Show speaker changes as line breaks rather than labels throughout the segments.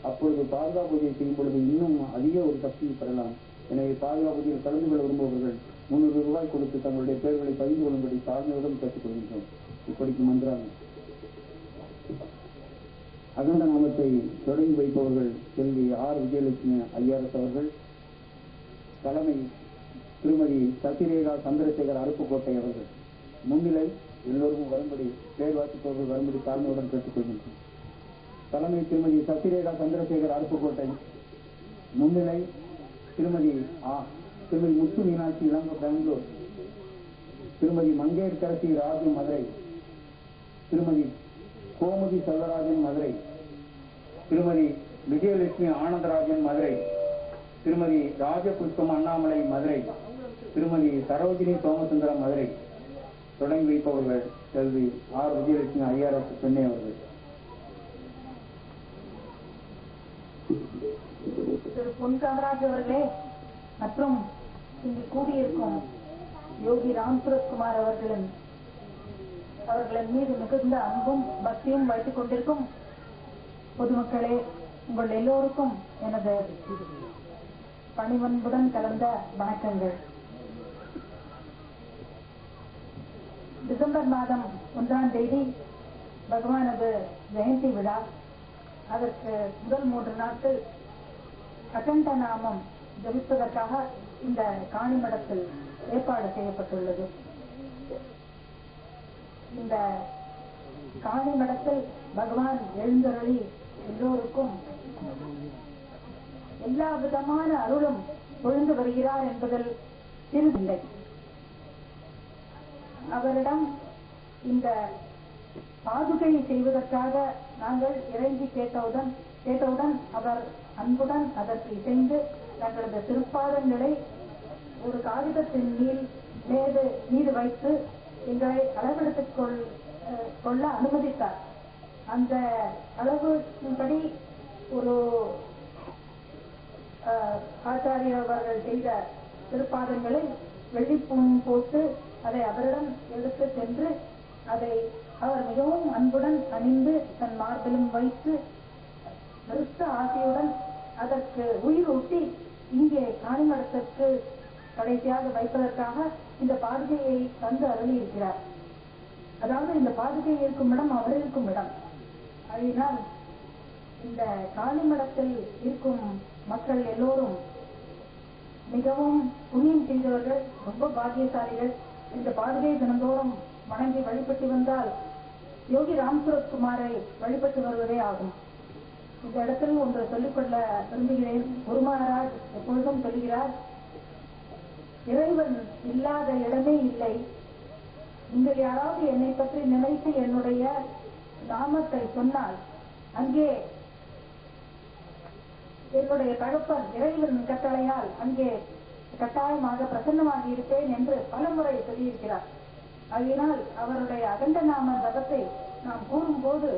அப்பொழுது பாதுகாப்பு பூஜை செய்யும் பொழுது இன்னும் அதிக ஒரு சக்தியை பெறலாம். எனவே பாதுகாப்பு பூஜையில் கலந்து கொள்ள விரும்புபவர்கள் 300 ரூபாய் கொடுத்து தங்களுடைய பெயர்களை பதிந்து கொள்ளும்படி தாழ்மையுடன் கேட்டுக்கொள்கின்றோம். இப்படிக்கு மன்றாகும். அகண்ட நாமத்தை தொடங்கி வைப்பவர்கள் செல்வி ஆர். விஜயலட்சுமி ஐஆர்எஸ் அவர்கள். தலைமை திருமதி சசிரேகா சந்திரசேகர் அருப்புக்கோட்டை அவர்கள். முன்னிலை எல்லோருக்கும் வரும்படி பெயர் வாசிப்பவர்கள் வரும்படி தாழ்மையுடன் கேட்டுக்கொள்கின்றோம். தலைமை திருமதி சசிரேகா சந்திரசேகர் அருப்புக்கோட்டை. முன்னிலை திருமதி முத்து மீனாட்சி இளங்கோ பெங்களூர். திருமதி மங்கேற்கரசி ராஜு மதுரை. திருமதி கோமுதி செல்வராஜன் மதுரை. திருமதி விஜயலட்சுமி ஆனந்தராஜன் மதுரை. திருமதி ராஜபுஷ்பம் அண்ணாமலை மதுரை. திருமதி சரோஜினி சோமசுந்தரம் மதுரை. தொடங்கி வைப்பவர்கள் செல்வி ஆர். விஜயலட்சுமி ஐஆர்எஸ் சென்னை அவர்கள்.
திரு பொன் காமராஜ் அவர்களே மற்றும் இங்கு கூடியிருக்கும் யோகி ராம் சுரத்குமார் அவர்களின் மீது மிகுந்த அன்பும் பக்தியும் வைத்துக் கொண்டிருக்கும் பொதுமக்களே, உங்கள் எல்லோருக்கும் எனது பணிவன்புடன் கலந்த வணக்கங்கள். டிசம்பர் மாதம் 1ஆம் தேதி பகவானது ஜெயந்தி விழா. அதற்கு முதல் 3 நாட்கள் அகண்ட நாமம் ஜபிப்பதற்காக இந்த காணிமடத்தில் ஏற்பாடு செய்யப்பட்டுள்ளது. இந்த காணிமடத்தில் பகவான் எழுந்தருளி எல்லோருக்கும் எல்லா விதமான அருளும் பொழிந்து வருகிறார் என்பதில் சிறிதில்லை. அவரிடம் இந்த பாதுகையை செய்வதற்காக நாங்கள் இறங்கி கேட்டவுடன் அவர் அன்புடன் அதற்கு இசைந்து தங்களது திருப்பாதங்களை ஒரு காகிதத்தின் மீது வைத்து எங்களை அளவெடுத்துக் கொள்ள அனுமதித்தார். அந்த அளவுபடி ஒரு ஆச்சாரியர் அவர்கள் செய்த திருப்பாதங்களை வெள்ளிப்பூன் போட்டு அதை அவரிடம் எடுத்து சென்று அதை அவர் மிகவும் அன்புடன் அணிந்து தன் மார்பிலும் வைத்து பெருத்த ஆசையுடன் அதற்கு உயிர் ஊட்டி இங்கே காணிமடத்திற்கு கடைசியாக வைப்பதற்காக இந்த பாதுகையை தந்து அருளி இருக்கிறார். அதாவது இந்த பாதுகை இருக்கும் இடம் அவர் இருக்கும் இடம். அதனால் இந்த காணிமடத்தில் இருக்கும் மக்கள் எல்லோரும் மிகவும் புண்ணியம் செய்தவர்கள், ரொம்ப பாக்கியசாலிகள். இந்த பாதுகையை தினந்தோறும் வணங்கி வழிபட்டு வந்தால் யோகி ராம் சுரத்குமாரை வழிபட்டு வருவதே ஆகும். இந்த இடத்தில் ஒன்று சொல்லிக்கொள்ள விரும்புகிறேன். குரு மகாராஜ் எப்பொழுதும் சொல்கிறார், இறைவன் இல்லாத இடமே இல்லை. நீங்கள் யாராவது என்னை பற்றி நினைத்து என்னுடைய நாமத்தை சொன்னால் அங்கே என்னுடைய தகப்பன் இறைவன் கட்டளையால் அங்கே கட்டாயமாக பிரசன்னமாக இருப்பேன் என்று பலமுறை சொல்லியிருக்கிறார். அதனால் அவருடைய அகண்ட நாம ஜபத்தை நாம் கூறும்போது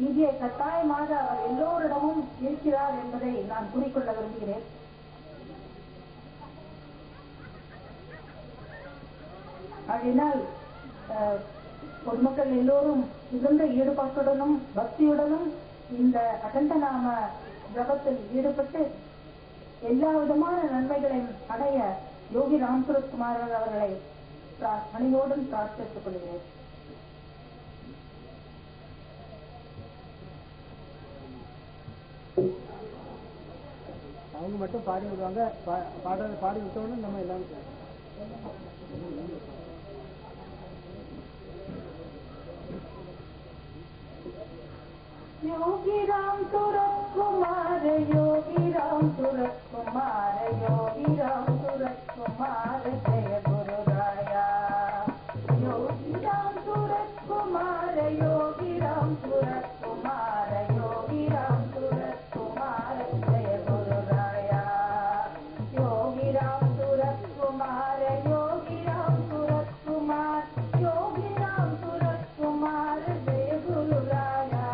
இங்கே கட்டாயமாக அவர் எல்லோரிடமும் இருக்கிறார் என்பதை நான் கூறிக்கொள்ள விரும்புகிறேன். அதனால் பொதுமக்கள் எல்லோரும் மிகுந்த ஈடுபாட்டுடனும் பக்தியுடனும் இந்த அகண்ட நாம ஜபத்தில் ஈடுபட்டு எல்லா விதமான நன்மைகளையும் அடைய யோகி ராம் சுரத்குமார் அவர்களை பணியோடும் பிரார்த்தித்துக் கொள்கிறேன்.
அவங்க மட்டும் பாடி விடுவாங்க. பாடி விட்டோன்னு நம்ம எல்லாரும்
योगी राम सूरत कुमार, योगी राम सूरत कुमार, योगी राम सूरत कुमार, जय गुरु राया। योगी राम सूरत कुमार, योगी राम सूरत कुमार, योगी राम सूरत कुमार, जय गुरु राया। योगी राम सूरत कुमार, योगी राम सूरत कुमार, योगी राम सूरत कुमार, जय गुरु राया।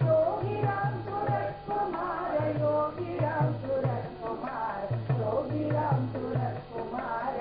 Yogi Ram Surat Kumar, Yogi Ram Surat Kumar, Yogi Ram Surat Kumar,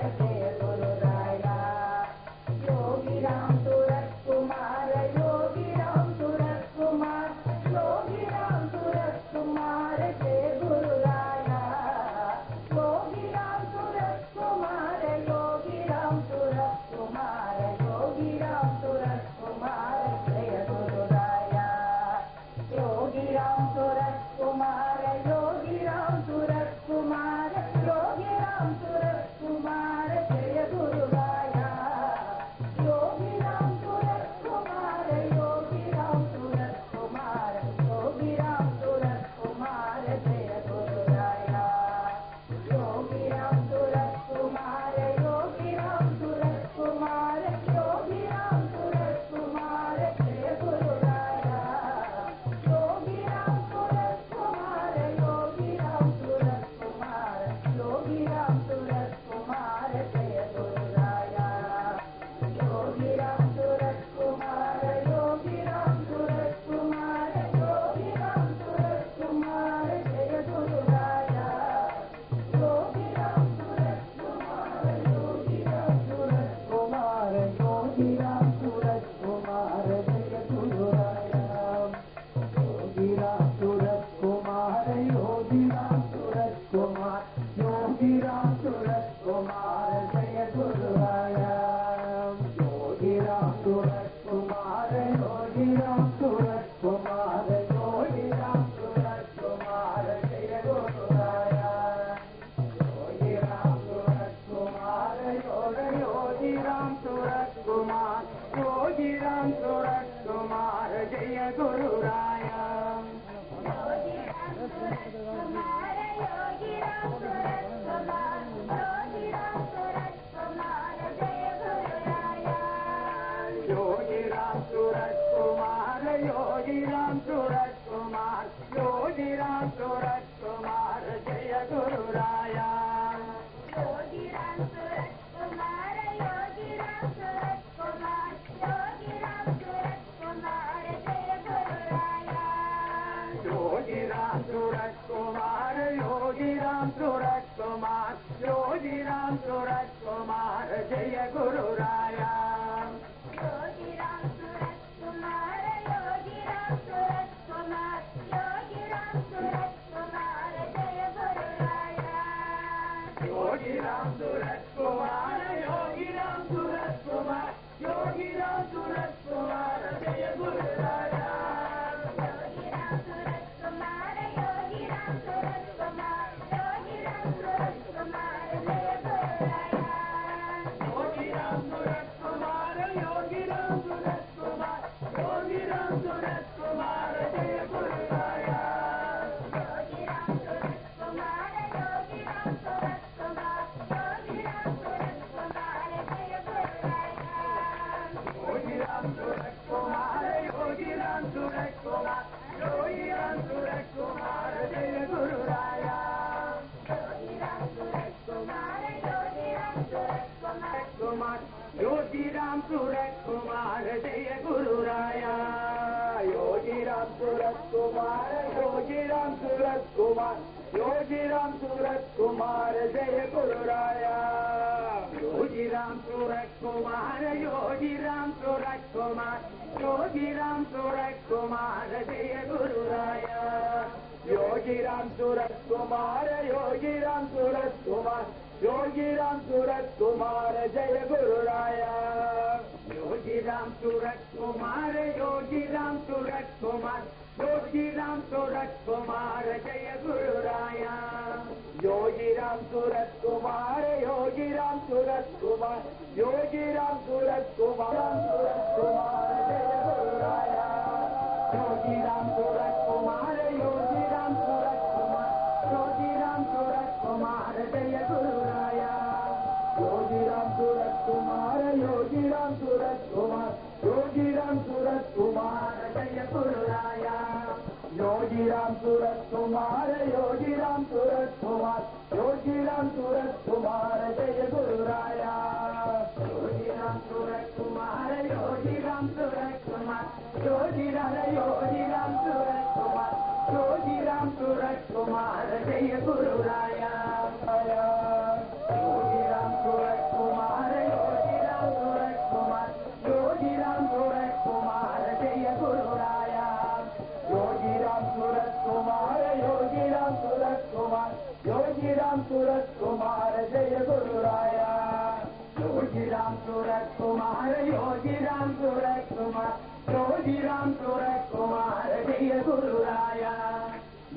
Yogi Ram Surat Kumar Jaya Guru Raya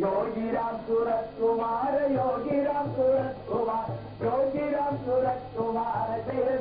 Yogi Ram Surat Kumar, Yogi Ram Surat Kumar, Yogi Ram Surat Kumar, जय